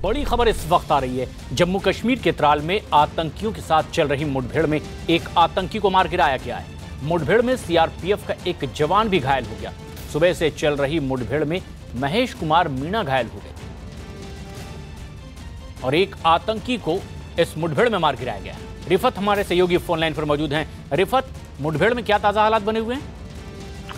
बड़ी खबर इस वक्त आ रही है। जम्मू कश्मीर के त्राल में आतंकियों के साथ चल रही मुठभेड़ में एक आतंकी को मार गिराया गया है। मुठभेड़ में सीआरपीएफ का एक जवान भी घायल हो गया। सुबह से चल रही मुठभेड़ में महेश कुमार मीणा घायल हो गए और एक आतंकी को इस मुठभेड़ में मार गिराया गया है। रिफत हमारे सहयोगी फोन लाइन पर मौजूद हैं। रिफत, मुठभेड़ में क्या ताजा हालात बने हुए हैं?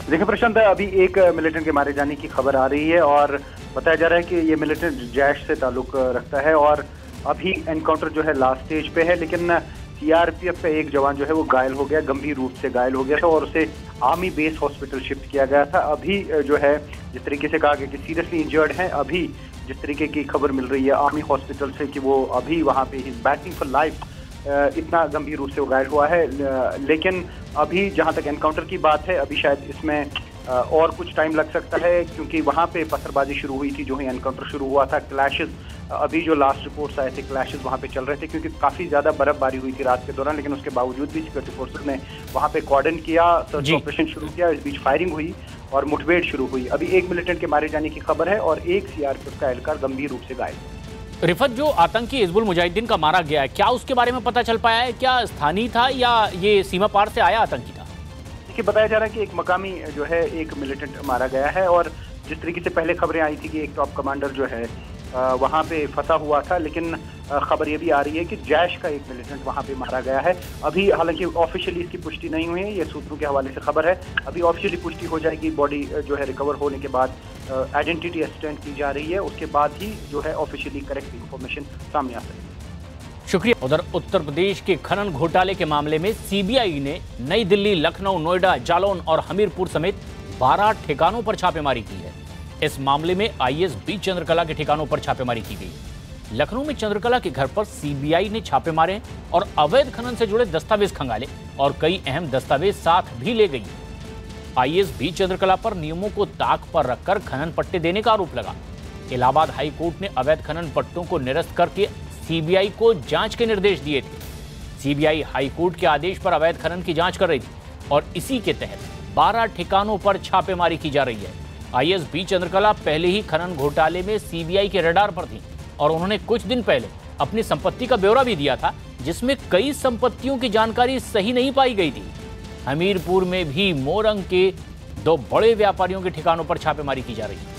देखिए प्रशांत, अभी एक मिलिटेंट के मारे जाने की खबर आ रही है और बताया जा रहा है कि ये मिलिटेंट जैश से ताल्लुक रखता है और अभी एनकाउंटर जो है लास्ट स्टेज पे है, लेकिन सीआरपीएफ का एक जवान जो है वो घायल हो गया, गंभीर रूप से घायल हो गया था और उसे आर्मी बेस हॉस्पिटल शिफ्ट किया गया था। अभी जो है जिस तरीके से कहा गया कि सीरियसली इंजर्ड है, अभी जिस तरीके की खबर मिल रही है आर्मी हॉस्पिटल से कि वो अभी वहाँ पे इज बैटिंग फॉर लाइफ, इतना गंभीर रूप से वो घायल हुआ है। लेकिन अभी जहां तक एनकाउंटर की बात है, अभी शायद इसमें और कुछ टाइम लग सकता है, क्योंकि वहां पे पत्थरबाजी शुरू हुई थी जो ही एनकाउंटर शुरू हुआ था। क्लैशेस, अभी जो लास्ट रिपोर्ट्स आए थे, क्लैशेस वहां पे चल रहे थे क्योंकि काफी ज्यादा बर्फबारी हुई थी रात के दौरान, लेकिन उसके बावजूद भी सिक्योरिटी फोर्सेस ने वहां पे कॉर्डन किया, सर्च ऑपरेशन शुरू किया। इस बीच फायरिंग हुई और मुठभेड़ शुरू हुई। अभी एक मिलिटेंट के मारे जाने की खबर है और एक सीआरपीएफ का एहलकार गंभीर रूप से घायल। रिफत, जो आतंकी हिजबुल मुजाहिदीन का मारा गया है, क्या उसके बारे में पता चल पाया है? क्या स्थानीय था या ये सीमा पार से आया आतंकी था? देखिए, बताया जा रहा है कि एक मकामी जो है एक मिलिटेंट मारा गया है और जिस तरीके से पहले खबरें आई थी कि एक टॉप कमांडर जो है वहाँ पे फंसा हुआ था, लेकिन खबर ये भी आ रही है कि जैश का एक मिलिटेंट वहाँ पे मारा गया है। अभी हालांकि ऑफिशियली इसकी पुष्टि नहीं हुई है, ये सूत्रों के हवाले से खबर है। अभी ऑफिशियली पुष्टि हो जाएगी, बॉडी जो है रिकवर होने के बाद आइडेंटिटी एस्टेंट की जा रही है, उसके बाद ही जो है ऑफिशियली करेक्ट इन्फॉर्मेशन सामने आ सकती है। शुक्रिया। उधर उत्तर प्रदेश के खनन घोटाले के मामले में सीबीआई ने नई दिल्ली, लखनऊ, नोएडा, जालौन और हमीरपुर समेत 12 ठिकानों पर छापेमारी की है। इस मामले में आईएएस बी चंद्रकला के ठिकानों पर छापेमारी की गई। लखनऊ में चंद्रकला के घर पर सीबीआई ने छापे मारे और अवैध खनन से जुड़े दस्तावेज खंगाले और कई अहम दस्तावेज साथ भी ले गई। आईएएस बी चंद्रकला पर नियमों को ताक पर रखकर खनन पट्टे देने का आरोप लगा। इलाहाबाद हाई कोर्ट ने अवैध खनन पट्टों को निरस्त करके सीबीआई को जांच के निर्देश दिए थे। सीबीआई हाई कोर्ट के आदेश पर अवैध खनन की जांच कर रही थी और इसी के तहत 12 ठिकानों पर छापेमारी की जा रही है। आईएएस बी चंद्रकला पहले ही खनन घोटाले में सीबीआई के रडार पर थी और उन्होंने कुछ दिन पहले अपनी संपत्ति का ब्यौरा भी दिया था, जिसमें कई संपत्तियों की जानकारी सही नहीं पाई गई थी। हमीरपुर में भी मोरंग के 2 बड़े व्यापारियों के ठिकानों पर छापेमारी की जा रही है।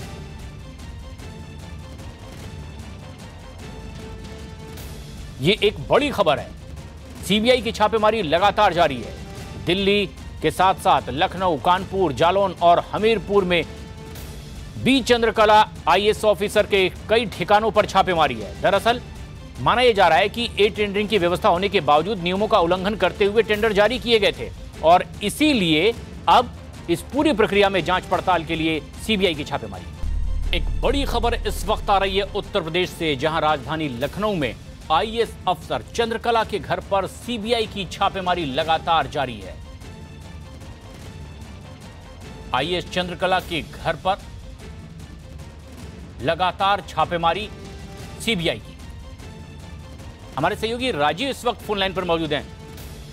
ये एक बड़ी खबर है। सीबीआई की छापेमारी लगातार जारी है। दिल्ली के साथ साथ लखनऊ, कानपुर, जालौन और हमीरपुर में बी चंद्रकला आईएएस ऑफिसर के कई ठिकानों पर छापेमारी है। दरअसल माना यह जा रहा है कि ए टेंडरिंग की व्यवस्था होने के बावजूद नियमों का उल्लंघन करते हुए टेंडर जारी किए गए थे और इसीलिए अब इस पूरी प्रक्रिया में जांच पड़ताल के लिए सीबीआई की छापेमारी। एक बड़ी खबर इस वक्त आ रही है उत्तर प्रदेश से, जहां राजधानी लखनऊ में आईएएस अफसर चंद्रकला के घर पर सीबीआई की छापेमारी लगातार जारी है। आईएएस चंद्रकला के घर पर लगातार छापेमारी सीबीआई की। हमारे सहयोगी राजीव इस वक्त फोन लाइन पर मौजूद हैं।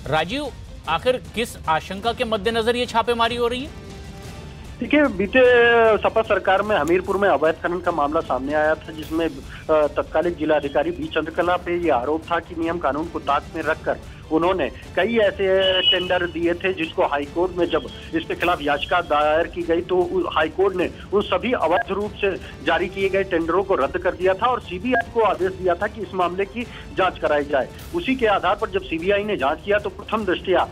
राजीव, आखिर किस आशंका के मद्देनजर ये छापेमारी हो रही है? देखिए, बीते सपा सरकार में हमीरपुर में अवैध खनन का मामला सामने आया था, जिसमें तत्कालीन जिलाधिकारी बी चंद्रकला पे ये आरोप था कि नियम कानून को ताक में रखकर उन्होंने कई ऐसे टेंडर दिए थे जिसको हाईकोर्ट में जब इसके खिलाफ याचिका दायर की गई तो हाईकोर्ट ने उन सभी अवैध रूप से जारी किए गए टेंडरों को रद्द कर दिया था और सीबीआई को आदेश दिया था कि इस मामले की जांच कराई जाए। उसी के आधार पर जब सीबीआई ने जांच किया तो प्रथम दृष्टया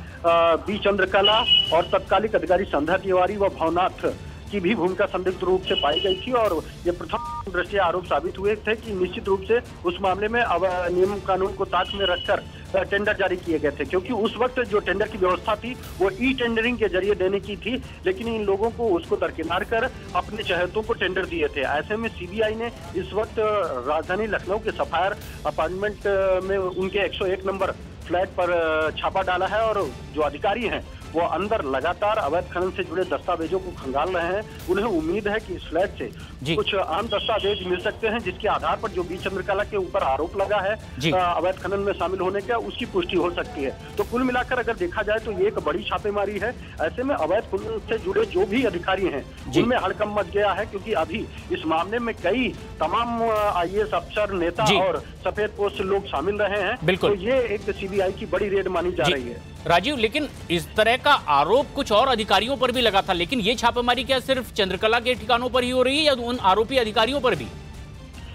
बी चंद्रकला और तत्कालिक अधिकारी संध्या तिवारी व भवनाथ की भी भूमिका संदिग्ध रूप से पाई गई थी और ये प्रथम दृष्टया आरोप साबित हुए थे कि निश्चित रूप से उस मामले में नियम कानून को ताक में रखकर टेंडर जारी किए गए थे, क्योंकि उस वक्त जो टेंडर की व्यवस्था थी वो ई टेंडरिंग के जरिए देने की थी, लेकिन इन लोगों को उसको दरकिनार कर अपने चहेतों को टेंडर दिए थे। ऐसे में सीबीआई ने इस वक्त राजधानी लखनऊ के सफायर अपार्टमेंट में उनके 101 नंबर फ्लैट पर छापा डाला है और जो अधिकारी हैं वो अंदर लगातार अवैध खनन से जुड़े दस्तावेजों को खंगाल रहे हैं। उन्हें उम्मीद है कि इस फ्लैट से कुछ अहम दस्तावेज मिल सकते हैं, जिसके आधार पर जो बी चंद्रकला के ऊपर आरोप लगा है अवैध खनन में शामिल होने का, उसकी पुष्टि हो सकती है। तो कुल मिलाकर अगर देखा जाए तो ये एक बड़ी छापेमारी है। ऐसे में अवैध खनन से जुड़े जो भी अधिकारी हैं उनमें हड़कंप मच गया है, क्योंकि अभी इस मामले में कई तमाम IAS अफसर, नेता और सफेद पोस्ट लोग शामिल रहे हैं। तो ये एक सीबीआई की बड़ी रेड मानी जा रही है। राजीव, लेकिन इस तरह का आरोप कुछ और अधिकारियों पर भी लगा था, लेकिन ये छापेमारी क्या सिर्फ चंद्रकला के ठिकानों पर ही हो रही है या उन आरोपी अधिकारियों पर भी?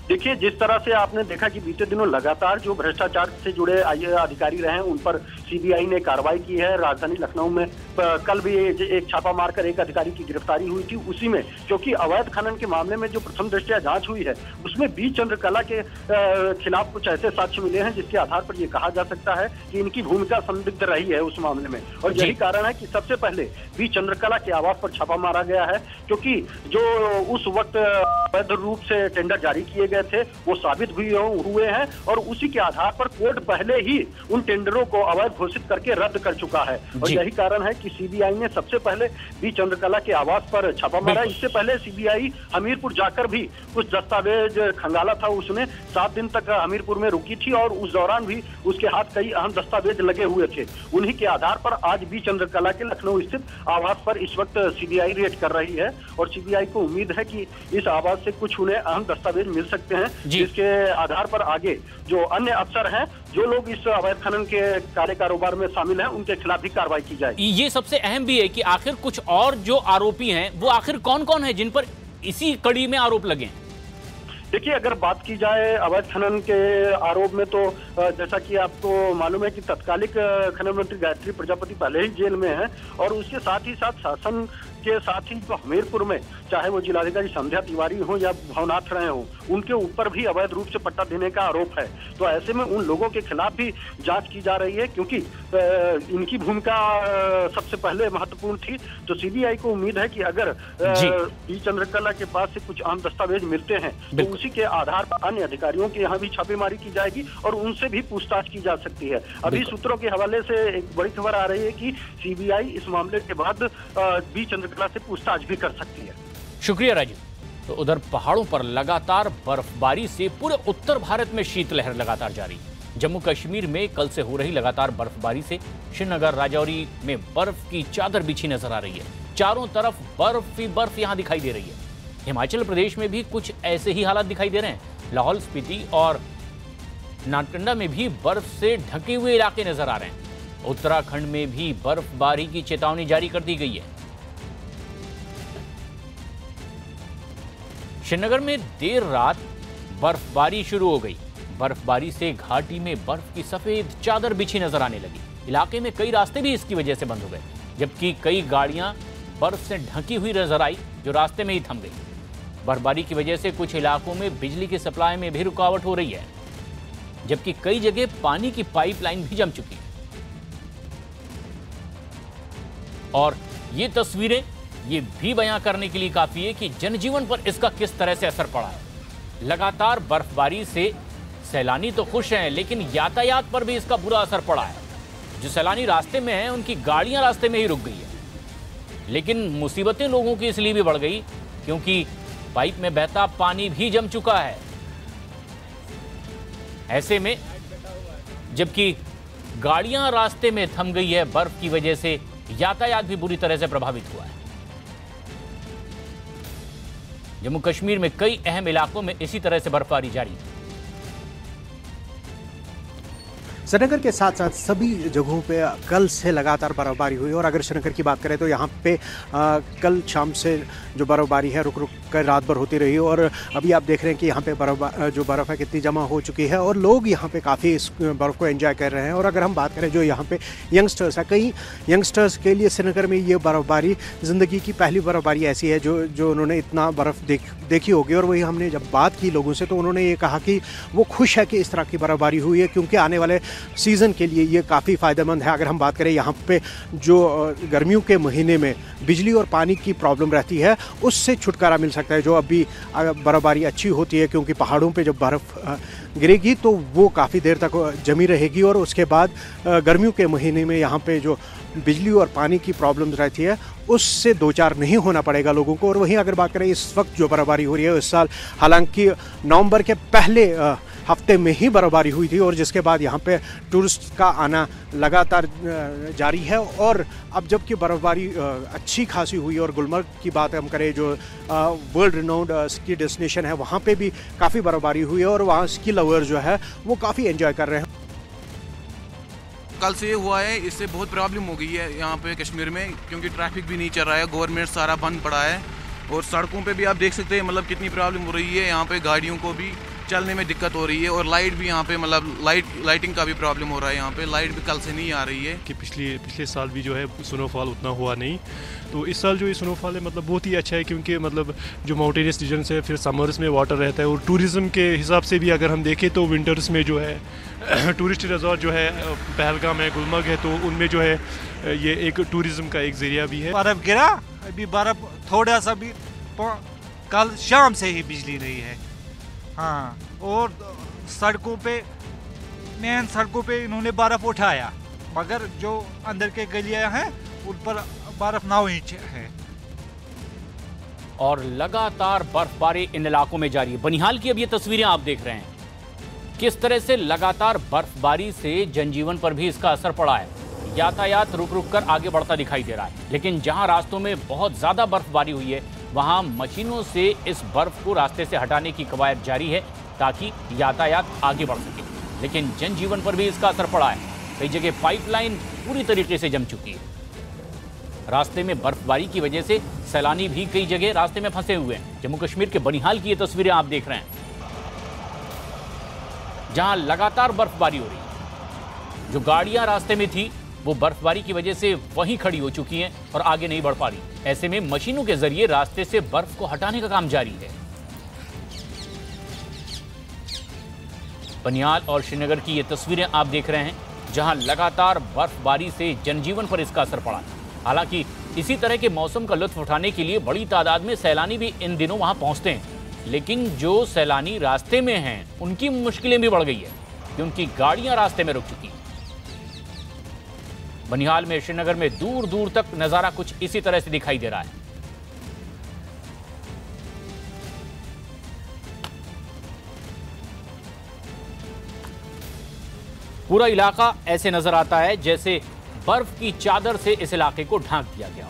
देखिए, जिस तरह से आपने देखा कि बीते दिनों लगातार जो भ्रष्टाचार से जुड़े अधिकारी रहे हैं उन पर सीबीआई ने कार्रवाई की है। राजधानी लखनऊ में कल भी एक छापा मारकर एक अधिकारी की गिरफ्तारी हुई थी। उसी में क्योंकि अवैध खनन के मामले में जो प्रथम दृष्टया जांच हुई है उसमें बी चंद्रकला के खिलाफ कुछ ऐसे साक्ष्य मिले हैं जिसके आधार पर यह कहा जा सकता है कि इनकी भूमिका संदिग्ध रही है उस मामले में। और यही कारण है कि सबसे पहले बी चंद्रकला के आवास पर छापा मारा गया है, क्योंकि जो उस वक्त अवैध रूप से टेंडर जारी किए गए थे वो साबित हुए हैं, और उसी के आधार पर कोर्ट पहले ही उन टेंडरों को अवैध घोषित करके रद्द कर चुका है। और यही कारण है कि सीबीआई ने सबसे पहले बी चंद्रकला के आवास पर छापा मारा। इससे पहले सीबीआई हमीरपुर जाकर भी कुछ दस्तावेज खंगाला था। उसने 7 दिन तक हमीरपुर में रुकी थी और उस दौरान भी उसके हाथ कई अहम दस्तावेज लगे हुए थे। उन्हीं के आधार पर आज बी चंद्रकला के लखनऊ स्थित आवास पर इस वक्त सीबीआई रेड कर रही है, और सीबीआई को उम्मीद है कि इस आवास से कुछ उन्हें अहम दस्तावेज मिल सकते हैं, जिसके आधार पर आगे जो अन्य अफसर हैं, जो लोग इस अवैध खनन के कार्य कारोबार में शामिल हैं, उनके खिलाफ भी कार्रवाई की जाएगी। ये सबसे अहम भी है कि आखिर कुछ और जो आरोपी हैं वो आखिर कौन कौन है जिन पर इसी कड़ी में आरोप लगे हैं? देखिए, अगर बात की जाए अवैध खनन के आरोप में तो जैसा कि आपको मालूम है कि तत्कालिक खनन मंत्री गायत्री प्रजापति पहले ही जेल में है, और उसके साथ ही साथ शासन के साथ ही जो हमीरपुर में चाहे वो जिलाधिकारी संध्या तिवारी हो या भवनाथ राय हो, उनके ऊपर भी अवैध रूप से पट्टा देने का आरोप है। तो ऐसे में उन लोगों के खिलाफ भी जांच की जा रही है, क्योंकि इनकी भूमिका सबसे पहले महत्वपूर्ण थी। तो सीबीआई को उम्मीद है कि अगर बी चंद्रकला के पास से कुछ अहम दस्तावेज मिलते हैं तो उसी के आधार पर अन्य अधिकारियों के यहाँ भी छापेमारी की जाएगी और उनसे भी पूछताछ की जा सकती है। अभी सूत्रों के हवाले से एक बड़ी खबर आ रही है कि सीबीआई इस मामले के बाद बी चंद्रकला से पूछताछ भी कर सकती है। शुक्रिया राजीव। तो उधर पहाड़ों पर लगातार बर्फबारी से पूरे उत्तर भारत में शीतलहर लगातार जारी। जम्मू कश्मीर में कल से हो रही लगातार बर्फबारी से श्रीनगर, राजौरी में बर्फ की चादर बिछी नजर आ रही है। चारों तरफ बर्फ ही बर्फ यहां दिखाई दे रही है। हिमाचल प्रदेश में भी कुछ ऐसे ही हालात दिखाई दे रहे हैं। लाहौल स्पीति और नारकंडा में भी बर्फ से ढके हुए इलाके नजर आ रहे हैं। उत्तराखंड में भी बर्फबारी की चेतावनी जारी कर दी गई है। श्रीनगर में देर रात बर्फबारी शुरू हो गई। बर्फबारी से घाटी में बर्फ की सफेद चादर बिछी नजर आने लगी। इलाके में कई रास्ते भी इसकी वजह से बंद हो गए, जबकि कई गाड़ियां बर्फ से ढकी हुई नजर आई जो रास्ते में ही थम गई। बर्फबारी की वजह से कुछ इलाकों में बिजली की सप्लाई में भी रुकावट हो रही है, जबकि कई जगह पानी की पाइपलाइन भी जम चुकी है। और ये तस्वीरें ये भी बयां करने के लिए काफी है कि जनजीवन पर इसका किस तरह से असर पड़ा है। लगातार बर्फबारी से सैलानी तो खुश हैं, लेकिन यातायात पर भी इसका बुरा असर पड़ा है। जो सैलानी रास्ते में हैं, उनकी गाड़ियां रास्ते में ही रुक गई है। लेकिन मुसीबतें लोगों की इसलिए भी बढ़ गई क्योंकि पाइप में बहता पानी भी जम चुका है। ऐसे में जबकि गाड़ियां रास्ते में थम गई है, बर्फ की वजह से यातायात भी बुरी तरह से प्रभावित हुआ है। जम्मू कश्मीर में कई अहम इलाकों में इसी तरह से बर्फबारी जारी है। श्रीनगर के साथ साथ सभी जगहों पे कल से लगातार बर्फबारी हुई। और अगर श्रीनगर की बात करें तो यहाँ पे कल शाम से जो बर्फबारी है रुक रुक कर रात भर होती रही, और अभी आप देख रहे हैं कि यहाँ पे जो बर्फ़ है कितनी जमा हो चुकी है, और लोग यहाँ पे काफ़ी इस बर्फ़ को एंजॉय कर रहे हैं। और अगर हम बात करें जो यहाँ पे यंगस्टर्स है, कई यंगस्टर्स के लिए श्रीनगर में ये बर्फबारी ज़िंदगी की पहली बर्फबारी ऐसी है जो उन्होंने इतना बर्फ़ देखी होगी। और वही हमने जब बात की लोगों से तो उन्होंने ये कहा कि वो खुश है कि इस तरह की बर्फबारी हुई है, क्योंकि आने वाले सीज़न के लिए ये काफ़ी फ़ायदेमंद है। अगर हम बात करें यहाँ पे जो गर्मियों के महीने में बिजली और पानी की प्रॉब्लम रहती है, उससे छुटकारा मिल सकता है। जो अभी बर्फबारी अच्छी होती है क्योंकि पहाड़ों पे जब बर्फ़ गिरेगी तो वो काफ़ी देर तक जमी रहेगी और उसके बाद गर्मियों के महीने में यहाँ पे जो बिजली और पानी की प्रॉब्लम्स रहती है उससे दो चार नहीं होना पड़ेगा लोगों को। और वहीं अगर बात करें इस वक्त जो बर्फबारी हो रही है इस साल, हालांकि नवंबर के पहले हफ्ते में ही बर्फबारी हुई थी और जिसके बाद यहाँ पे टूरिस्ट का आना लगातार जारी है। और अब जबकि बर्फबारी अच्छी खासी हुई और गुलमर्ग की बात हम करें जो वर्ल्ड रिनाउंड स्की डेस्टिनेशन है वहाँ पे भी काफ़ी बर्फबारी हुई है और वहाँ स्की लवर जो है वो काफ़ी एंजॉय कर रहे हैं। कल से हुआ है, इससे बहुत प्रॉब्लम हो गई है यहाँ पे कश्मीर में, क्योंकि ट्रैफिक भी नहीं चल रहा है, गवर्नमेंट सारा बंद पड़ा है और सड़कों पे भी आप देख सकते हैं मतलब कितनी प्रॉब्लम हो रही है। यहाँ पे गाड़ियों को भी चलने में दिक्कत हो रही है और लाइट भी यहाँ पे मतलब लाइटिंग का भी प्रॉब्लम हो रहा है। यहाँ पे लाइट भी कल से नहीं आ रही है कि पिछले साल भी जो है स्नोफॉल उतना हुआ नहीं, तो इस साल जो ये स्नोफॉल है मतलब बहुत ही अच्छा है क्योंकि मतलब जो माउंटेनियस रीजन है फिर समर्स में वाटर रहता है और टूरिज़्म के हिसाब से भी अगर हम देखें तो विंटर्स में जो है टूरिस्ट रिजॉर्ट जो है पहलगाम है, गुलमर्ग है, तो उनमें जो है ये एक टूरिज़्म का एक ज़रिया भी है। बर्फ़ गिरा, अभी बर्फ़ थोड़ा सा भी कल शाम से ही बिजली नहीं है। हाँ, और सड़कों पे मेन सड़कों पे इन्होंने बर्फ़ उठाया मगर जो अंदर के गलियां हैं उन पर बर्फ़ 9 इंच है। और लगातार बर्फबारी इन इलाकों में जारी है। बनिहाल की अब ये तस्वीरें आप देख रहे हैं, किस तरह से लगातार बर्फबारी से जनजीवन पर भी इसका असर पड़ा है। यातायात रुक रुक कर आगे बढ़ता दिखाई दे रहा है, लेकिन जहां रास्तों में बहुत ज्यादा बर्फबारी हुई है वहां मशीनों से इस बर्फ को रास्ते से हटाने की कवायद जारी है ताकि यातायात आगे बढ़ सके। लेकिन जनजीवन पर भी इसका असर पड़ा है। कई जगह पाइपलाइन पूरी तरीके से जम चुकी है। रास्ते में बर्फबारी की वजह से सैलानी भी कई जगह रास्ते में फंसे हुए हैं। जम्मू कश्मीर के बनिहाल की ये तस्वीरें आप देख रहे हैं, जहां लगातार बर्फबारी हो रही है। जो गाड़ियां रास्ते में थी वो बर्फबारी की वजह से वहीं खड़ी हो चुकी हैं और आगे नहीं बढ़ पा रही। ऐसे में मशीनों के जरिए रास्ते से बर्फ को हटाने का काम जारी है। बनिहाल और श्रीनगर की ये तस्वीरें आप देख रहे हैं, जहां लगातार बर्फबारी से जनजीवन पर इसका असर पड़ा। हालांकि इसी तरह के मौसम का लुत्फ उठाने के लिए बड़ी तादाद में सैलानी भी इन दिनों वहां पहुंचते हैं, लेकिन जो सैलानी रास्ते में हैं उनकी मुश्किलें भी बढ़ गई है कि उनकी गाड़ियां रास्ते में रुक चुकी हैं। बनिहाल में, श्रीनगर में दूर दूर तक नजारा कुछ इसी तरह से दिखाई दे रहा है। पूरा इलाका ऐसे नजर आता है जैसे बर्फ की चादर से इस इलाके को ढांक दिया गया।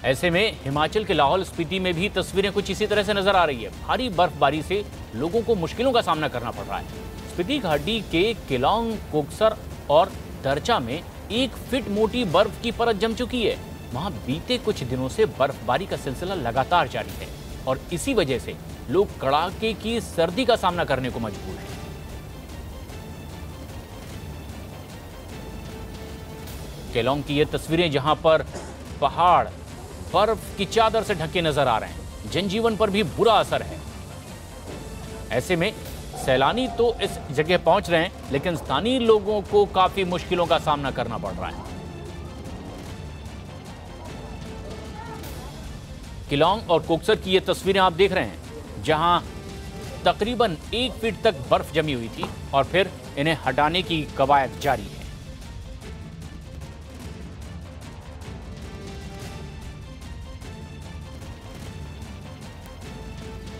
ऐसे में हिमाचल के लाहौल स्पीति में भी तस्वीरें कुछ इसी तरह से नजर आ रही है। भारी बर्फबारी से लोगों को मुश्किलों का सामना करना पड़ रहा है। स्पीति घाटी के केलोंग, कोकसर और दरचा में 1 फीट मोटी बर्फ की परत जम चुकी है। वहां बीते कुछ दिनों से बर्फबारी का सिलसिला लगातार जारी है और इसी वजह से लोग कड़ाके की सर्दी का सामना करने को मजबूर हैं। केलोंग की ये तस्वीरें, जहां पर पहाड़ बर्फ की चादर से ढके नजर आ रहे हैं, जनजीवन पर भी बुरा असर है। ऐसे में सैलानी तो इस जगह पहुंच रहे हैं, लेकिन स्थानीय लोगों को काफी मुश्किलों का सामना करना पड़ रहा है। केलोंग और कोकसर की ये तस्वीरें आप देख रहे हैं, जहां तकरीबन 1 फीट तक बर्फ जमी हुई थी और फिर इन्हें हटाने की कवायद जारी है।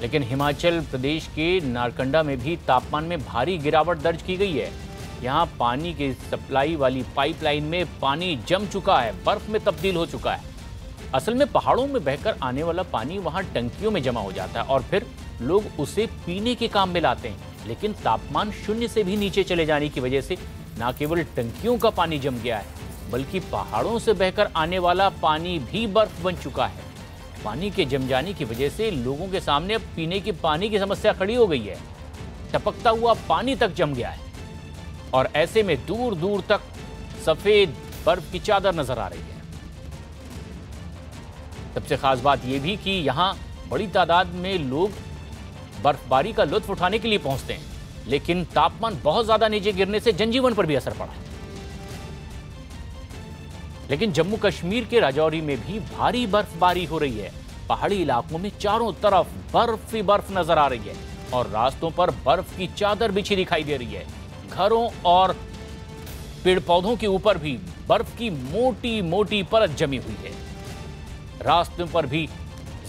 लेकिन हिमाचल प्रदेश के नारकंडा में भी तापमान में भारी गिरावट दर्ज की गई है। यहाँ पानी की सप्लाई वाली पाइपलाइन में पानी जम चुका है, बर्फ में तब्दील हो चुका है। असल में पहाड़ों में बहकर आने वाला पानी वहाँ टंकियों में जमा हो जाता है और फिर लोग उसे पीने के काम में लाते हैं। लेकिन तापमान 0 से भी नीचे चले जाने की वजह से न केवल टंकियों का पानी जम गया है, बल्कि पहाड़ों से बहकर आने वाला पानी भी बर्फ बन चुका है। पानी के जम जाने की वजह से लोगों के सामने अब पीने के पानी की समस्या खड़ी हो गई है। टपकता हुआ पानी तक जम गया है और ऐसे में दूर दूर तक सफेद बर्फ की चादर नजर आ रही है। सबसे खास बात यह भी कि यहां बड़ी तादाद में लोग बर्फबारी का लुत्फ उठाने के लिए पहुंचते हैं, लेकिन तापमान बहुत ज्यादा नीचे गिरने से जनजीवन पर भी असर पड़ा है। लेकिन जम्मू कश्मीर के राजौरी में भी भारी बर्फबारी हो रही है। पहाड़ी इलाकों में चारों तरफ बर्फ ही बर्फ नजर आ रही है और रास्तों पर बर्फ की चादर बिछी दिखाई दे रही है। घरों और पेड़ पौधों के ऊपर भी बर्फ की मोटी मोटी परत जमी हुई है। रास्तों पर भी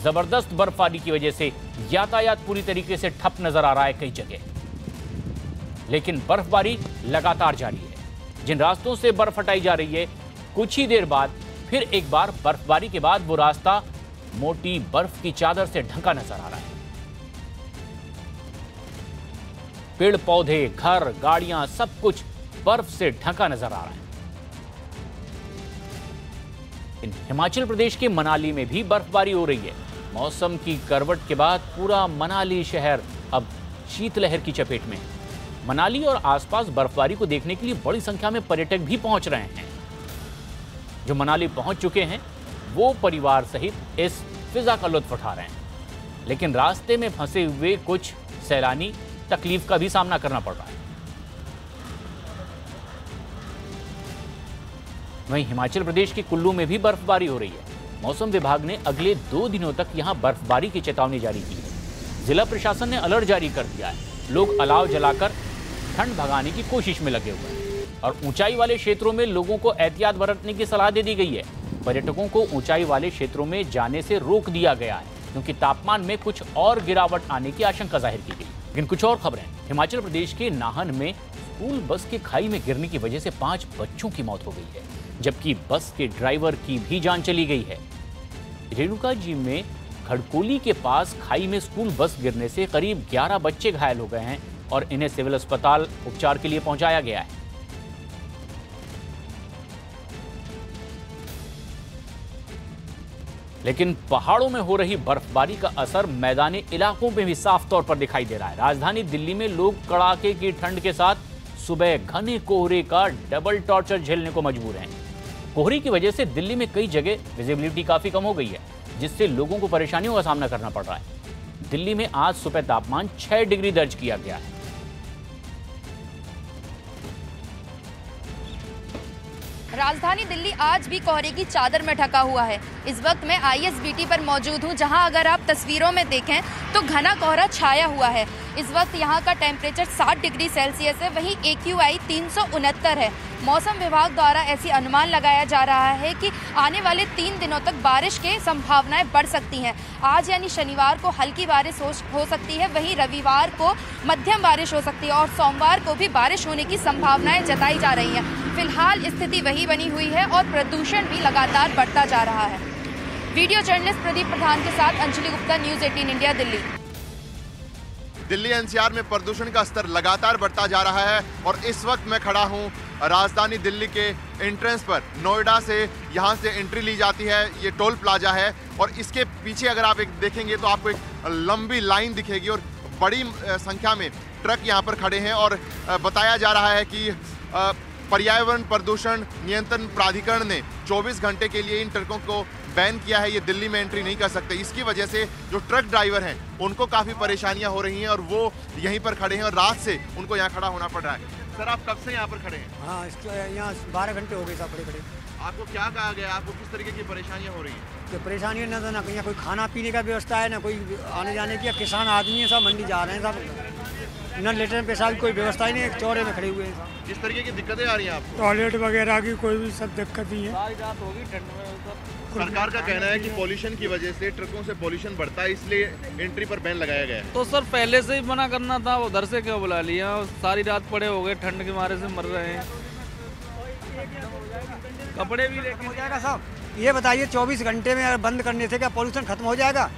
जबरदस्त बर्फबारी की वजह से यातायात पूरी तरीके से ठप नजर आ रहा है कई जगह। लेकिन बर्फबारी लगातार जारी है। जिन रास्तों से बर्फ हटाई जा रही है, कुछ ही देर बाद फिर एक बार बर्फबारी के बाद वो रास्ता मोटी बर्फ की चादर से ढका नजर आ रहा है। पेड़ पौधे, घर, गाड़ियां, सब कुछ बर्फ से ढका नजर आ रहा है। हिमाचल प्रदेश के मनाली में भी बर्फबारी हो रही है। मौसम की करवट के बाद पूरा मनाली शहर अब शीतलहर की चपेट में है। मनाली और आसपास बर्फबारी को देखने के लिए बड़ी संख्या में पर्यटक भी पहुंच रहे हैं। जो मनाली पहुंच चुके हैं वो परिवार सहित इस फिजा का लुत्फ उठा रहे हैं। लेकिन रास्ते में फंसे हुए कुछ सैलानी तकलीफ का भी सामना करना पड़ रहा है। वहीं हिमाचल प्रदेश के कुल्लू में भी बर्फबारी हो रही है। मौसम विभाग ने अगले 2 दिनों तक यहां बर्फबारी की चेतावनी जारी की है। जिला प्रशासन ने अलर्ट जारी कर दिया है। लोग अलाव जलाकर ठंड भगाने की कोशिश में लगे हुए हैं और ऊंचाई वाले क्षेत्रों में लोगों को एहतियात बरतने की सलाह दे दी गई है। पर्यटकों को ऊंचाई वाले क्षेत्रों में जाने से रोक दिया गया है क्योंकि तापमान में कुछ और गिरावट आने की आशंका जाहिर की गई। लेकिन कुछ और खबरें। हिमाचल प्रदेश के नाहन में स्कूल बस के खाई में गिरने की वजह से 5 बच्चों की मौत हो गई है, जबकि बस के ड्राइवर की भी जान चली गई है। रेणुका जी में खड़कोली के पास खाई में स्कूल बस गिरने से करीब 11 बच्चे घायल हो गए हैं और इन्हें सिविल अस्पताल उपचार के लिए पहुंचाया गया है। लेकिन पहाड़ों में हो रही बर्फबारी का असर मैदानी इलाकों में भी साफ तौर पर दिखाई दे रहा है। राजधानी दिल्ली में लोग कड़ाके की ठंड के साथ सुबह घने कोहरे का डबल टॉर्चर झेलने को मजबूर हैं। कोहरे की वजह से दिल्ली में कई जगह विजिबिलिटी काफी कम हो गई है, जिससे लोगों को परेशानियों का सामना करना पड़ रहा है। दिल्ली में आज सुबह तापमान 6 डिग्री दर्ज किया गया है। राजधानी दिल्ली आज भी कोहरे की चादर में ढका हुआ है। इस वक्त मैं ISBT पर मौजूद हूं, जहां अगर आप तस्वीरों में देखें तो घना कोहरा छाया हुआ है। इस वक्त यहां का टेम्परेचर 60 डिग्री सेल्सियस है, वहीं AQI 369 है। मौसम विभाग द्वारा ऐसी अनुमान लगाया जा रहा है कि आने वाले 3 दिनों तक बारिश की संभावनाएं बढ़ सकती हैं। आज यानी शनिवार को हल्की बारिश हो सकती है, वहीं रविवार को मध्यम बारिश हो सकती है और सोमवार को भी बारिश होने की संभावनाएं जताई जा रही हैं। फिलहाल स्थिति वही बनी हुई है और प्रदूषण भी लगातार बढ़ता जा रहा है। वीडियो जर्नलिस्ट प्रदीप प्रधान के साथ Anjali Gupta, news 18 India, Delhi. Delhi NCR में प्रदूषण का स्तर लगातार बढ़ता जा रहा है और इस वक्त मैं खड़ा हूं राजधानी दिल्ली के एंट्रेंस पर। नोएडा से यहां से एंट्री ली जाती है, ये टोल प्लाजा है और इसके पीछे अगर आप एक देखेंगे तो आपको एक लंबी लाइन दिखेगी और बड़ी संख्या में ट्रक यहां पर खड़े हैं और बताया जा रहा है कि पर्यावरण प्रदूषण नियंत्रण प्राधिकरण ने 24 घंटे के लिए इन ट्रकों को बैन किया है। ये दिल्ली में एंट्री नहीं कर सकते। इसकी वजह से जो ट्रक ड्राइवर हैं उनको काफ़ी परेशानियां हो रही हैं और वो यहीं पर खड़े हैं और रात से उनको यहाँ खड़ा होना पड़ रहा है। सर, आप कब से यहाँ पर खड़े हैं? हाँ, यहाँ 12 घंटे हो गए साहब खड़े खड़े। आपको क्या कहा गया? आपको किस तरीके की परेशानियाँ हो रही हैं? तो परेशानियाँ ना कहीं कोई खाना पीने का व्यवस्था है, ना कोई आने जाने की। किसान आदमी है, सब मंडी जा रहे हैं, सब न लेटर पेशाब की कोई व्यवस्था ही नहीं, एक चौड़े में खड़े हुए हैं। किस तरीके की दिक्कतें आ रही हैं आपको? टॉयलेट वगैरह की कोई भी सब दिक्कत ही है। सरकार का कहना है कि पॉल्यूशन की वजह से ट्रकों से पॉल्यूशन बढ़ता है, इसलिए एंट्री पर बैन लगाया गया है। तो सर पहले से ही मना करना था, उधर से क्यों बुला लिया? सारी रात पड़े हो गए, ठंड के मारे से मर रहे हैं। कपड़े भी लेके हो जाएगा साहब। ये बताइए 24 घंटे में बंद करने से क्या पॉल्यूशन खत्म हो जाएगा?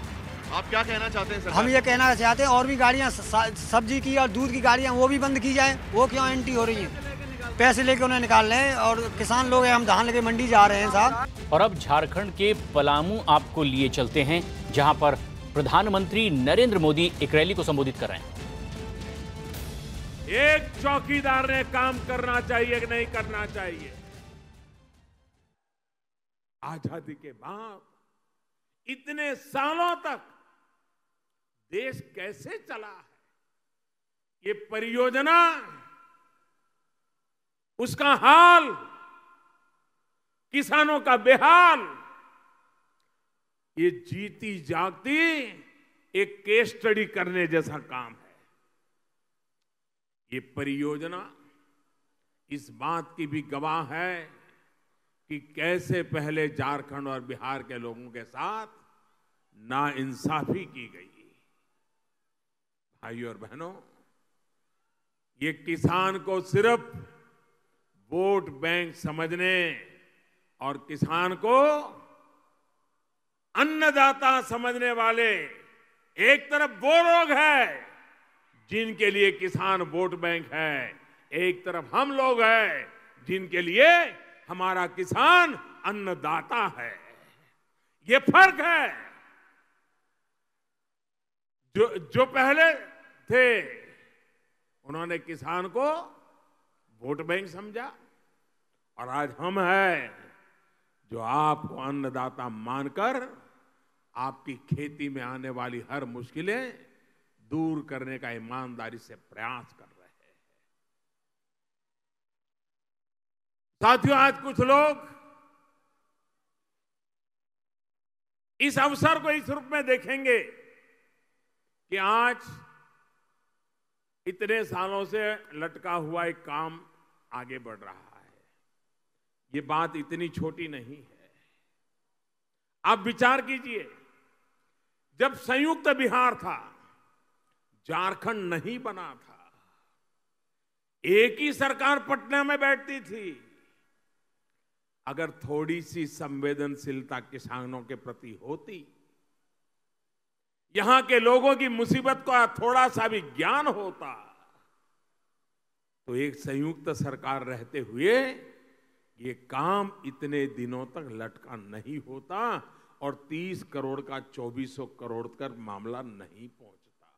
आप क्या कहना चाहते हैं सर? हम ये कहना चाहते हैं और भी गाड़ियाँ सब्जी की और दूध की गाड़ियाँ वो भी बंद की जाए। वो क्यों एंट्री हो रही है? पैसे लेके उन्हें निकाल रहे हैं और किसान लोग हैं, हम धान लेके मंडी जा रहे हैं साहब। और अब झारखंड के पलामू आपको लिए चलते हैं, जहां पर प्रधानमंत्री नरेंद्र मोदी एक रैली को संबोधित कर रहे हैं। एक चौकीदार ने काम करना चाहिए कि नहीं करना चाहिए? आजादी के बाद इतने सालों तक देश कैसे चला है, ये परियोजना, उसका हाल किसानों का बेहाल, ये जीती जागती एक केस स्टडी करने जैसा काम है। ये परियोजना इस बात की भी गवाह है कि कैसे पहले झारखंड और बिहार के लोगों के साथ नाइंसाफी की गई। भाइयों और बहनों, ये किसान को सिर्फ वोट बैंक समझने और किसान को अन्नदाता समझने वाले एक तरफ वो लोग हैं जिनके लिए किसान वोट बैंक है, एक तरफ हम लोग हैं जिनके लिए हमारा किसान अन्नदाता है। ये फर्क है। जो पहले थे उन्होंने किसान को वोट बैंक समझा, और आज हम हैं जो आपको अन्नदाता मानकर आपकी खेती में आने वाली हर मुश्किलें दूर करने का ईमानदारी से प्रयास कर रहे हैं। साथियों, आज कुछ लोग इस अवसर को इस रूप में देखेंगे कि आज इतने सालों से लटका हुआ एक काम आगे बढ़ रहा है। ये बात इतनी छोटी नहीं है। आप विचार कीजिए, जब संयुक्त बिहार था, झारखंड नहीं बना था, एक ही सरकार पटना में बैठती थी, अगर थोड़ी सी संवेदनशीलता किसानों के प्रति होती, यहां के लोगों की मुसीबत का थोड़ा सा भी ज्ञान होता, तो एक संयुक्त सरकार रहते हुए ये काम इतने दिनों तक लटका नहीं होता और 30 करोड़ का 2400 करोड़ तक मामला नहीं पहुंचता।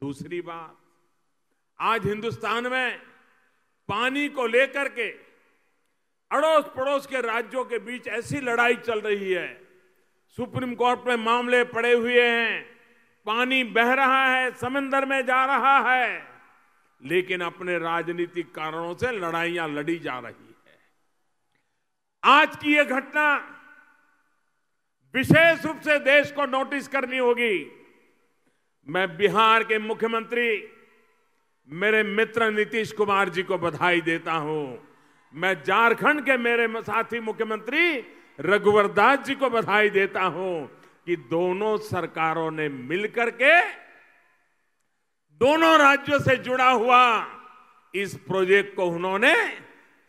दूसरी बात, आज हिंदुस्तान में पानी को लेकर के अड़ोस पड़ोस के राज्यों के बीच ऐसी लड़ाई चल रही है, सुप्रीम कोर्ट में मामले पड़े हुए हैं, पानी बह रहा है, समंदर में जा रहा है, लेकिन अपने राजनीतिक कारणों से लड़ाइयां लड़ी जा रही है। आज की यह घटना विशेष रूप से देश को नोटिस करनी होगी। मैं बिहार के मुख्यमंत्री मेरे मित्र नीतीश कुमार जी को बधाई देता हूं। मैं झारखंड के मेरे साथी मुख्यमंत्री रघुवर दास जी को बधाई देता हूं कि दोनों सरकारों ने मिलकर के दोनों राज्यों से जुड़ा हुआ इस प्रोजेक्ट को उन्होंने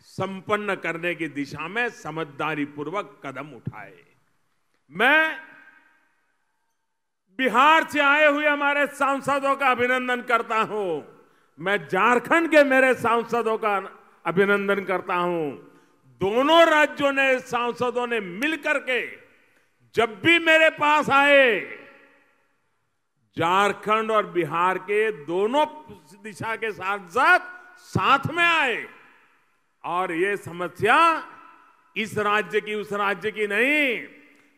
संपन्न करने की दिशा में समझदारी पूर्वक कदम उठाए। मैं बिहार से आए हुए हमारे सांसदों का अभिनंदन करता हूं। मैं झारखंड के मेरे सांसदों का अभिनंदन करता हूं। दोनों राज्यों ने, सांसदों ने मिलकर के जब भी मेरे पास आए, झारखंड और बिहार के दोनों दिशा के साथ में आए, और ये समस्या इस राज्य की उस राज्य की नहीं,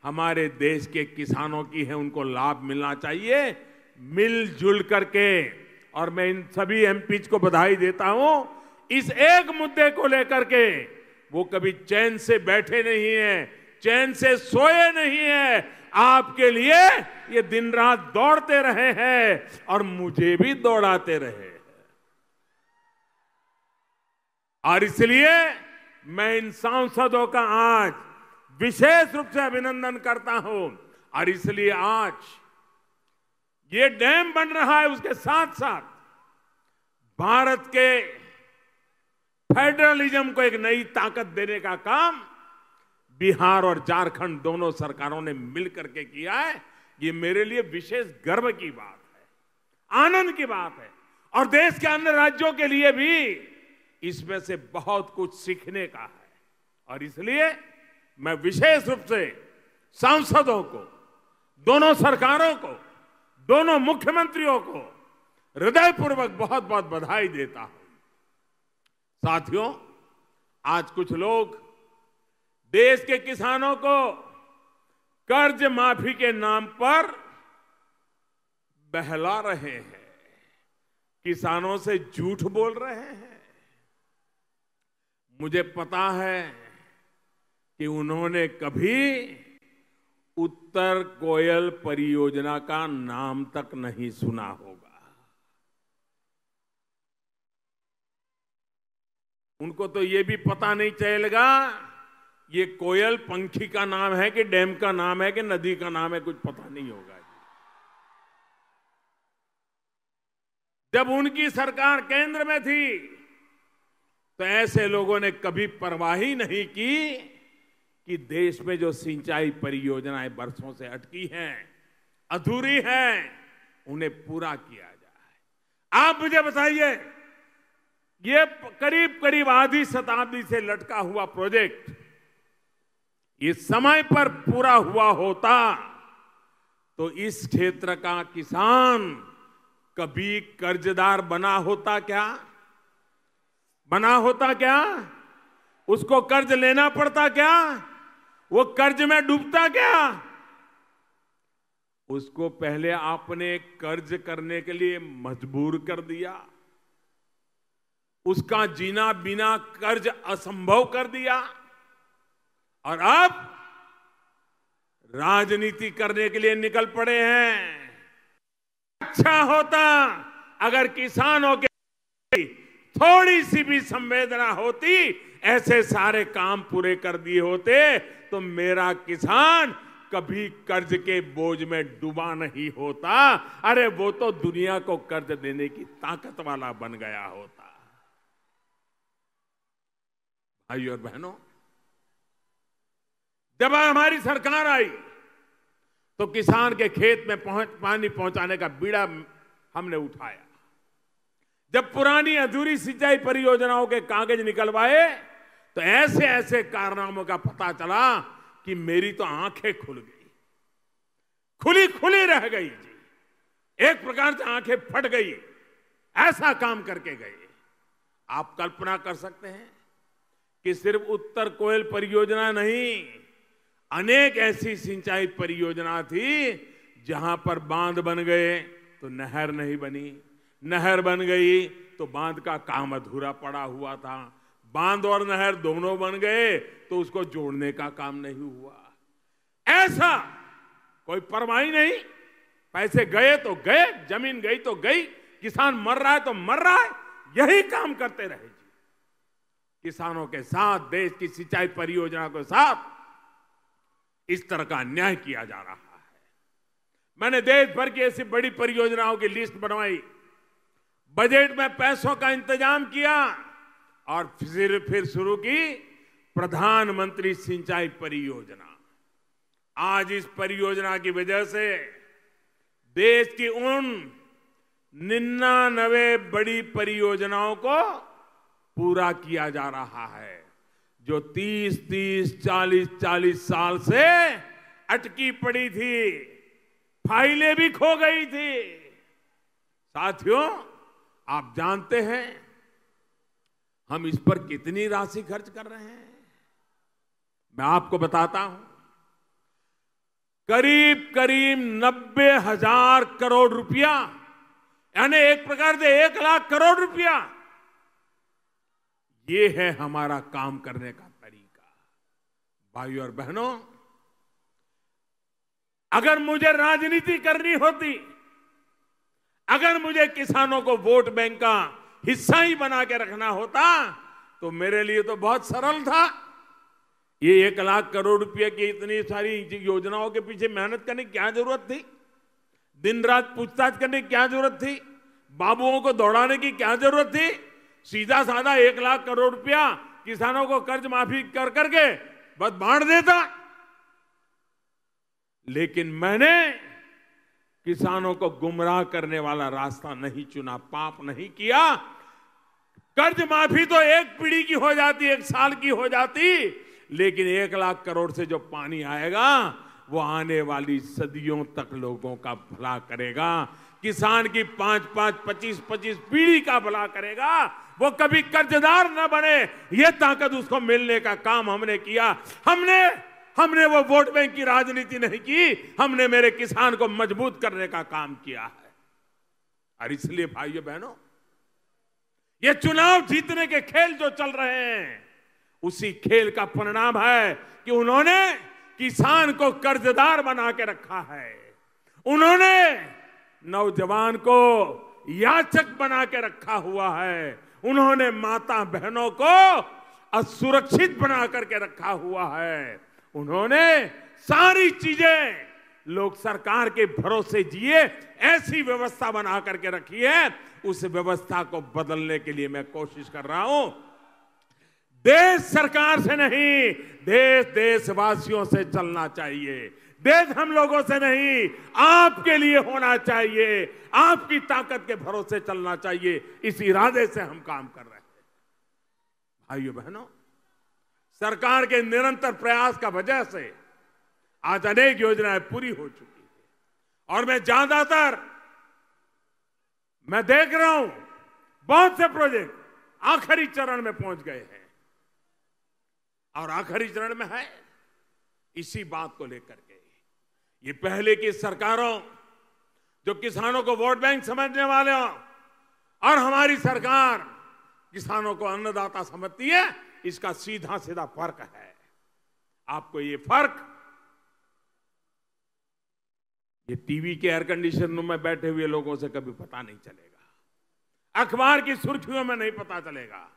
हमारे देश के किसानों की है, उनको लाभ मिलना चाहिए, मिलजुल करके। और मैं इन सभी एमपीज को बधाई देता हूं, इस एक मुद्दे को लेकर के वो कभी चैन से बैठे नहीं है, चैन से सोए नहीं है। आपके लिए ये दिन रात दौड़ते रहे हैं और मुझे भी दौड़ाते रहे। और इसलिए मैं इन सांसदों का आज विशेष रूप से अभिनंदन करता हूं। और इसलिए आज ये डैम बन रहा है, उसके साथ साथ भारत के फेडरलिज्म को एक नई ताकत देने का काम बिहार और झारखंड दोनों सरकारों ने मिलकर के किया है। ये मेरे लिए विशेष गर्व की बात है, आनंद की बात है, और देश के अन्य राज्यों के लिए भी इसमें से बहुत कुछ सीखने का है। और इसलिए मैं विशेष रूप से सांसदों को, दोनों सरकारों को, दोनों मुख्यमंत्रियों को हृदयपूर्वक बहुत बहुत बधाई देता हूं। साथियों, आज कुछ लोग देश के किसानों को कर्ज माफी के नाम पर बहला रहे हैं, किसानों से झूठ बोल रहे हैं। मुझे पता है कि उन्होंने कभी उत्तर कोयल परियोजना का नाम तक नहीं सुना होगा। उनको तो ये भी पता नहीं चलेगा ये कोयल पंखी का नाम है कि डैम का नाम है कि नदी का नाम है, कुछ पता नहीं होगा। जब उनकी सरकार केंद्र में थी तो ऐसे लोगों ने कभी परवाह ही नहीं की कि देश में जो सिंचाई परियोजनाएं बरसों से अटकी हैं, अधूरी हैं, उन्हें पूरा किया जाए। आप मुझे बताइए, ये करीब करीब आधी शताब्दी से लटका हुआ प्रोजेक्ट ये समय पर पूरा हुआ होता तो इस क्षेत्र का किसान कभी कर्जदार बना होता क्या? बना होता क्या? उसको कर्ज लेना पड़ता क्या? वो कर्ज में डूबता क्या? उसको पहले आपने कर्ज करने के लिए मजबूर कर दिया, उसका जीना बिना कर्ज असंभव कर दिया, और अब राजनीति करने के लिए निकल पड़े हैं। अच्छा होता अगर किसानों के थोड़ी सी भी संवेदना होती, ऐसे सारे काम पूरे कर दिए होते तो मेरा किसान कभी कर्ज के बोझ में डूबा नहीं होता। अरे वो तो दुनिया को कर्ज देने की ताकत वाला बन गया होता। भाइयों और बहनों, जब हमारी सरकार आई तो किसान के खेत में पानी पहुंचाने का बीड़ा हमने उठाया। जब पुरानी अधूरी सिंचाई परियोजनाओं के कागज निकलवाए तो ऐसे ऐसे कारनामों का पता चला कि मेरी तो आंखें खुल गई, खुली खुली रह गई जी। एक प्रकार से आंखें फट गई, ऐसा काम करके गए। आप कल्पना कर सकते हैं कि सिर्फ उत्तर कोयल परियोजना नहीं, अनेक ऐसी सिंचाई परियोजना थी जहां पर बांध बन गए तो नहर नहीं बनी, नहर बन गई तो बांध का काम अधूरा पड़ा हुआ था, बांध और नहर दोनों बन गए तो उसको जोड़ने का काम नहीं हुआ। ऐसा कोई परवाह ही नहीं, पैसे गए तो गए, जमीन गई तो गई, किसान मर रहा है तो मर रहा है, यही काम करते रहे जी। किसानों के साथ, देश की सिंचाई परियोजना के साथ इस तरह का अन्याय किया जा रहा है। मैंने देश भर की ऐसी बड़ी परियोजनाओं की लिस्ट बनवाई, बजट में पैसों का इंतजाम किया और फिर शुरू की प्रधानमंत्री सिंचाई परियोजना। आज इस परियोजना की वजह से देश की उन 99 बड़ी परियोजनाओं को पूरा किया जा रहा है जो 30-30, 40-40 साल से अटकी पड़ी थी, फाइलें भी खो गई थी। साथियों, आप जानते हैं हम इस पर कितनी राशि खर्च कर रहे हैं? मैं आपको बताता हूं, करीब करीब 90,000 करोड़ रुपया, यानी एक प्रकार से 1 लाख करोड़ रुपया। ये है हमारा काम करने का तरीका। भाइयों और बहनों, अगर मुझे राजनीति करनी होती, अगर मुझे किसानों को वोट बैंक का हिस्सा ही बना के रखना होता तो मेरे लिए तो बहुत सरल था। ये 1 लाख करोड़ रुपए की इतनी सारी योजनाओं के पीछे मेहनत करने की क्या जरूरत थी? दिन रात पूछताछ करने की क्या जरूरत थी? बाबुओं को दौड़ाने की क्या जरूरत थी? सीधा साधा 1 लाख करोड़ रुपया किसानों को कर्ज माफी कर करके बस बांट देता। लेकिन मैंने किसानों को गुमराह करने वाला रास्ता नहीं चुना, पाप नहीं किया। कर्ज माफी तो एक पीढ़ी की हो जाती, 1 साल की हो जाती, लेकिन 1 लाख करोड़ से जो पानी आएगा वो आने वाली सदियों तक लोगों का भला करेगा। किसान की 5-5, 25-25 पीढ़ी का भला करेगा। वो कभी कर्जदार न बने, ये ताकत उसको मिलने का काम हमने किया। हमने वो वोट बैंक की राजनीति नहीं की, हमने मेरे किसान को मजबूत करने का काम किया है। और इसलिए भाइयों बहनों, ये चुनाव जीतने के खेल जो चल रहे हैं उसी खेल का परिणाम है कि उन्होंने किसान को कर्जदार बना के रखा है, उन्होंने नौजवान को याचक बना के रखा हुआ है, उन्होंने माता बहनों को असुरक्षित बना करके रखा हुआ है, उन्होंने सारी चीजें लोग सरकार के भरोसे जिए ऐसी व्यवस्था बना करके रखी है। उस व्यवस्था को बदलने के लिए मैं कोशिश कर रहा हूं। देश सरकार से नहीं, देश देशवासियों से चलना चाहिए। देश हम लोगों से नहीं, आपके लिए होना चाहिए, आपकी ताकत के भरोसे चलना चाहिए। इस इरादे से हम काम कर रहे हैं। भाइयों बहनों, सरकार के निरंतर प्रयास का वजह से आज अनेक योजनाएं पूरी हो चुकी है और मैं देख रहा हूं बहुत से प्रोजेक्ट आखिरी चरण में पहुंच गए हैं और आखिरी चरण में है। इसी बात को लेकर के ये पहले की सरकारों जो किसानों को वोट बैंक समझने वाले हो और हमारी सरकार किसानों को अन्नदाता समझती है, इसका सीधा सीधा फर्क है। आपको ये फर्क ये टीवी के एयर कंडीशन रूम में बैठे हुए लोगों से कभी पता नहीं चलेगा, अखबार की सुर्खियों में नहीं पता चलेगा।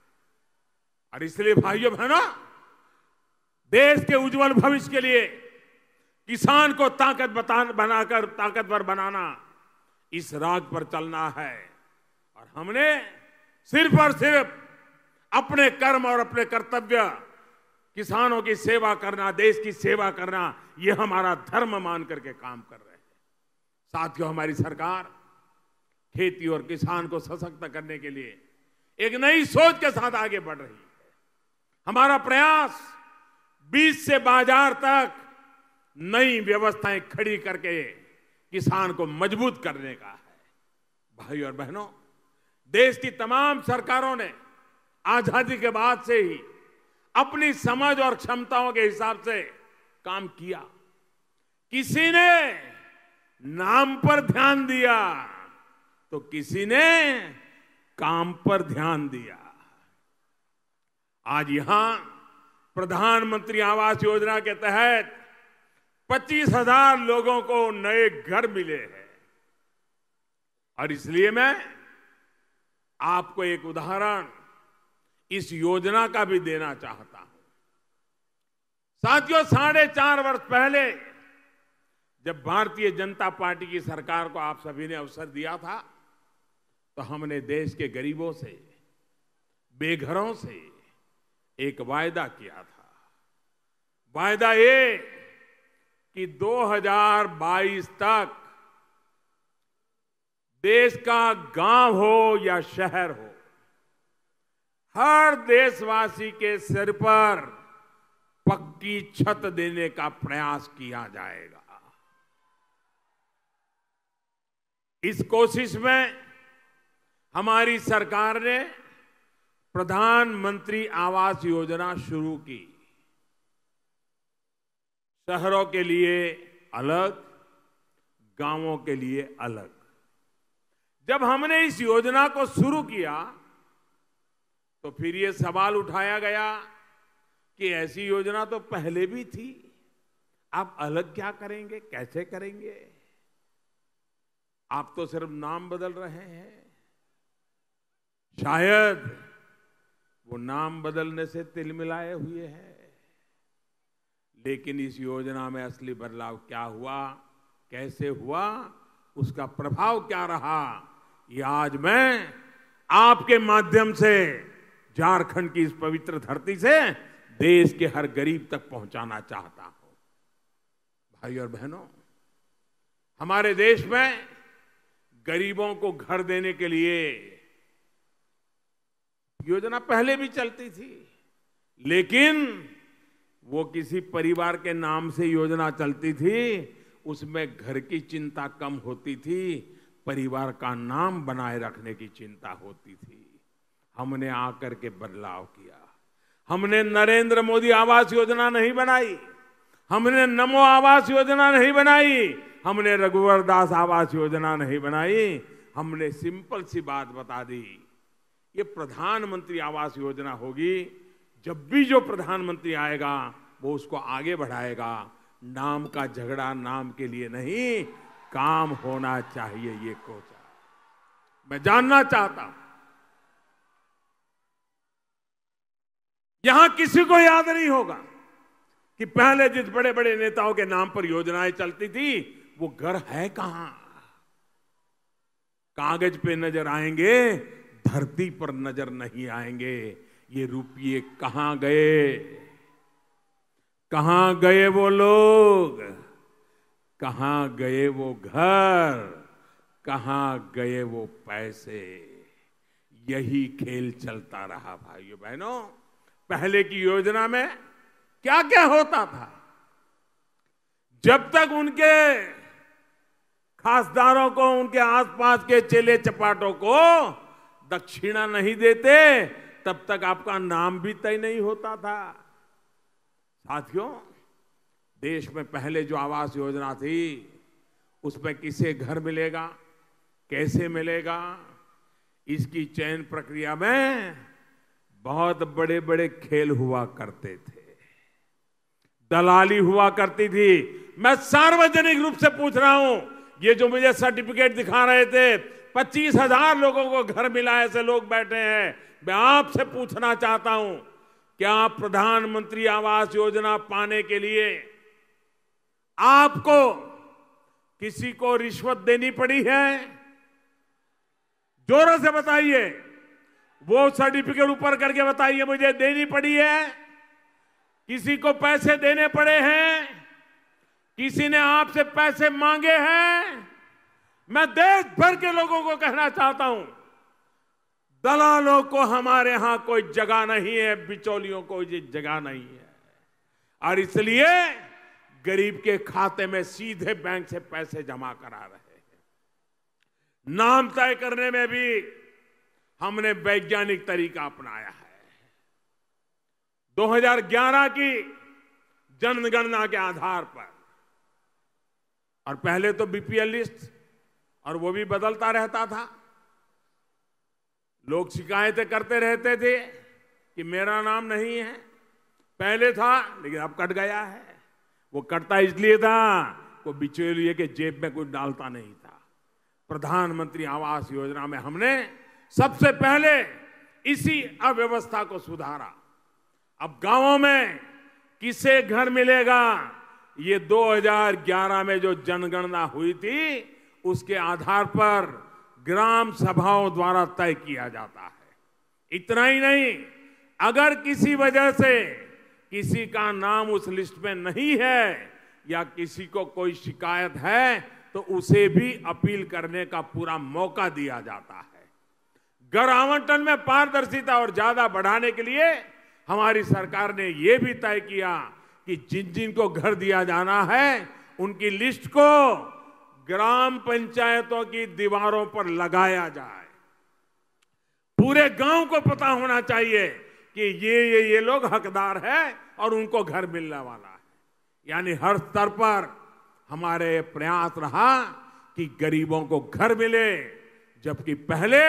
और इसलिए भाइयों बहनों, देश के उज्जवल भविष्य के लिए किसान को ताकतवर बनाना, इस राग पर चलना है। और हमने सिर्फ और सिर्फ अपने कर्म और अपने कर्तव्य, किसानों की सेवा करना, देश की सेवा करना, यह हमारा धर्म मान करके काम कर रहे हैं। साथियों, हमारी सरकार खेती और किसान को सशक्त करने के लिए एक नई सोच के साथ आगे बढ़ रही है। हमारा प्रयास बीज से बाजार तक नई व्यवस्थाएं खड़ी करके किसान को मजबूत करने का है। भाइयों और बहनों, देश की तमाम सरकारों ने आजादी के बाद से ही अपनी समझ और क्षमताओं के हिसाब से काम किया। किसी ने नाम पर ध्यान दिया तो किसी ने काम पर ध्यान दिया। आज यहां प्रधानमंत्री आवास योजना के तहत 25,000 लोगों को नए घर मिले हैं। और इसलिए मैं आपको एक उदाहरण इस योजना का भी देना चाहता हूं। साथियों, 4.5 वर्ष पहले जब भारतीय जनता पार्टी की सरकार को आप सभी ने अवसर दिया था, तो हमने देश के गरीबों से, बेघरों से एक वायदा किया था। वायदा ये कि 2022 तक देश का गांव हो या शहर हो, हर देशवासी के सिर पर पक्की छत देने का प्रयास किया जाएगा। इस कोशिश में हमारी सरकार ने प्रधानमंत्री आवास योजना शुरू की। शहरों के लिए अलग, गांवों के लिए अलग। जब हमने इस योजना को शुरू किया तो फिर ये सवाल उठाया गया कि ऐसी योजना तो पहले भी थी, आप अलग क्या करेंगे, कैसे करेंगे? आप तो सिर्फ नाम बदल रहे हैं। शायद वो नाम बदलने से तिलमिलाए हुए हैं, लेकिन इस योजना में असली बदलाव क्या हुआ, कैसे हुआ, उसका प्रभाव क्या रहा, ये आज मैं आपके माध्यम से झारखंड की इस पवित्र धरती से देश के हर गरीब तक पहुंचाना चाहता हूं। भाइयों और बहनों, हमारे देश में गरीबों को घर देने के लिए योजना पहले भी चलती थी, लेकिन वो किसी परिवार के नाम से योजना चलती थी, उसमें घर की चिंता कम होती थी, परिवार का नाम बनाए रखने की चिंता होती थी। हमने आकर के बदलाव किया। हमने नरेंद्र मोदी आवास योजना नहीं बनाई, हमने नमो आवास योजना नहीं बनाई, हमने रघुवर दास आवास योजना नहीं बनाई। हमने सिंपल सी बात बता दी, ये प्रधानमंत्री आवास योजना होगी जब भी जो प्रधानमंत्री आएगा वो उसको आगे बढ़ाएगा। नाम का झगड़ा नाम के लिए नहीं, काम होना चाहिए, ये कोशिश मैं जानना चाहता हूं। यहां किसी को याद नहीं होगा कि पहले जिस बड़े बड़े नेताओं के नाम पर योजनाएं चलती थी वो घर है कहां। कागज पे नजर आएंगे, धरती पर नजर नहीं आएंगे। ये रुपये कहां गए, कहां गए वो लोग, कहां गए वो घर, कहां गए वो पैसे। यही खेल चलता रहा भाइयों बहनों। पहले की योजना में क्या क्या होता था, जब तक उनके खासदारों को, उनके आसपास के चेले चपाटों को दक्षिणा नहीं देते, तब तक आपका नाम भी तय नहीं होता था। साथियों, देश में पहले जो आवास योजना थी उसमें किसे घर मिलेगा, कैसे मिलेगा, इसकी चयन प्रक्रिया में बहुत बड़े बड़े खेल हुआ करते थे, दलाली हुआ करती थी। मैं सार्वजनिक रूप से पूछ रहा हूं, ये जो मुझे सर्टिफिकेट दिखा रहे थे 25,000 लोगों को घर मिला, ऐसे लोग बैठे हैं। मैं आपसे पूछना चाहता हूं, क्या प्रधानमंत्री आवास योजना पाने के लिए आपको किसी को रिश्वत देनी पड़ी है? जोरों से बताइए, वो सर्टिफिकेट ऊपर करके बताइए, मुझे देनी पड़ी है? किसी को पैसे देने पड़े हैं? किसी ने आपसे पैसे मांगे हैं? मैं देश भर के लोगों को कहना चाहता हूं, दलालों को हमारे यहां कोई जगह नहीं है, बिचौलियों को कोई जगह नहीं है। और इसलिए गरीब के खाते में सीधे बैंक से पैसे जमा करा रहे हैं। नाम तय करने में भी हमने वैज्ञानिक तरीका अपनाया है। 2011 की जनगणना के आधार पर, और पहले तो बीपीएल लिस्ट, और वो भी बदलता रहता था। लोग शिकायतें करते रहते थे कि मेरा नाम नहीं है, पहले था लेकिन अब कट गया है। वो कटता इसलिए था को बिचौलिए के जेब में कुछ डालता नहीं था। प्रधानमंत्री आवास योजना में हमने सबसे पहले इसी अव्यवस्था को सुधारा। अब गांवों में किसे घर मिलेगा, ये 2011 में जो जनगणना हुई थी उसके आधार पर ग्राम सभाओं द्वारा तय किया जाता है। इतना ही नहीं, अगर किसी वजह से किसी का नाम उस लिस्ट में नहीं है या किसी को कोई शिकायत है तो उसे भी अपील करने का पूरा मौका दिया जाता है। घर आवंटन में पारदर्शिता और ज्यादा बढ़ाने के लिए हमारी सरकार ने यह भी तय किया कि जिन जिन को घर दिया जाना है उनकी लिस्ट को ग्राम पंचायतों की दीवारों पर लगाया जाए। पूरे गांव को पता होना चाहिए कि ये लोग हकदार हैं और उनको घर मिलने वाला है। यानी हर स्तर पर हमारे प्रयास रहा कि गरीबों को घर मिले, जबकि पहले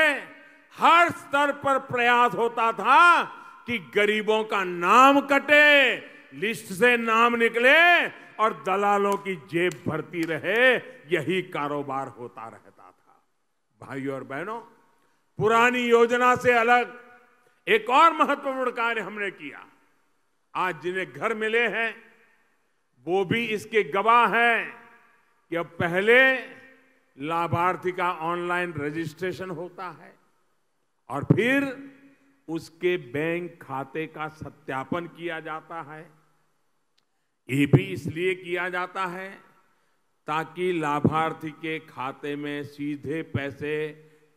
हर स्तर पर प्रयास होता था कि गरीबों का नाम कटे, लिस्ट से नाम निकले और दलालों की जेब भरती रहे। यही कारोबार होता रहता था। भाइयों और बहनों, पुरानी योजना से अलग एक और महत्वपूर्ण कार्य हमने किया। आज जिन्हें घर मिले हैं वो भी इसके गवाह हैं कि अब पहले लाभार्थी का ऑनलाइन रजिस्ट्रेशन होता है और फिर उसके बैंक खाते का सत्यापन किया जाता है। ये भी इसलिए किया जाता है ताकि लाभार्थी के खाते में सीधे पैसे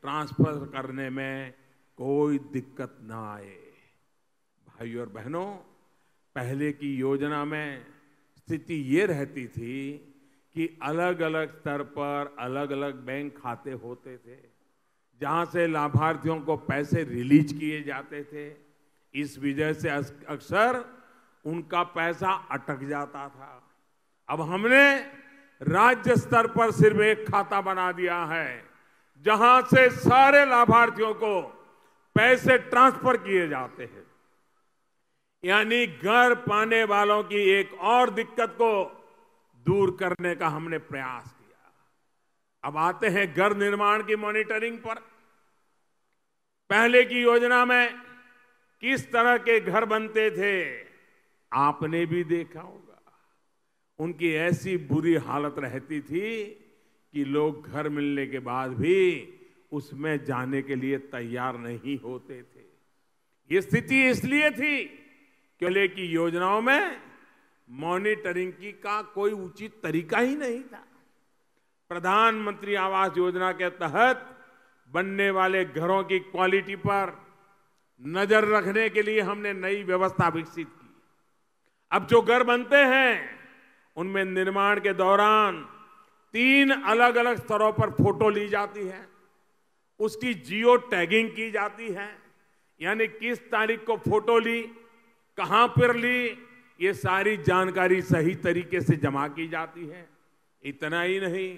ट्रांसफर करने में कोई दिक्कत ना आए। भाइयों और बहनों, पहले की योजना में स्थिति ये रहती थी कि अलग अलग स्तर पर अलग अलग बैंक खाते होते थे जहां से लाभार्थियों को पैसे रिलीज किए जाते थे। इस वजह से अक्सर उनका पैसा अटक जाता था। अब हमने राज्य स्तर पर सिर्फ एक खाता बना दिया है जहां से सारे लाभार्थियों को पैसे ट्रांसफर किए जाते हैं। यानी घर पाने वालों की एक और दिक्कत को दूर करने का हमने प्रयास किया। अब आते हैं घर निर्माण की मॉनिटरिंग पर। पहले की योजना में किस तरह के घर बनते थे आपने भी देखा होगा। उनकी ऐसी बुरी हालत रहती थी कि लोग घर मिलने के बाद भी उसमें जाने के लिए तैयार नहीं होते थे। ये स्थिति इसलिए थी क्योंकि की योजनाओं में मॉनिटरिंग की का कोई उचित तरीका ही नहीं था। प्रधानमंत्री आवास योजना के तहत बनने वाले घरों की क्वालिटी पर नजर रखने के लिए हमने नई व्यवस्था विकसित की। अब जो घर बनते हैं उनमें निर्माण के दौरान 3 अलग अलग स्तरों पर फोटो ली जाती है, उसकी जियो टैगिंग की जाती है, यानी किस तारीख को फोटो ली, कहां पर ली, ये सारी जानकारी सही तरीके से जमा की जाती है। इतना ही नहीं,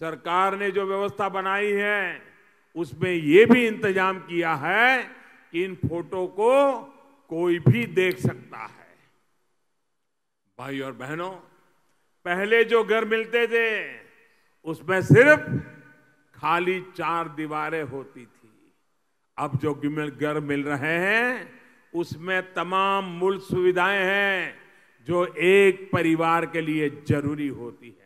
सरकार ने जो व्यवस्था बनाई है उसमें ये भी इंतजाम किया है कि इन फोटो को कोई भी देख सकता है। भाई और बहनों, पहले जो घर मिलते थे उसमें सिर्फ खाली 4 दीवारें होती थी। अब जो घर मिल रहे हैं उसमें तमाम मूल सुविधाएं हैं जो एक परिवार के लिए जरूरी होती है।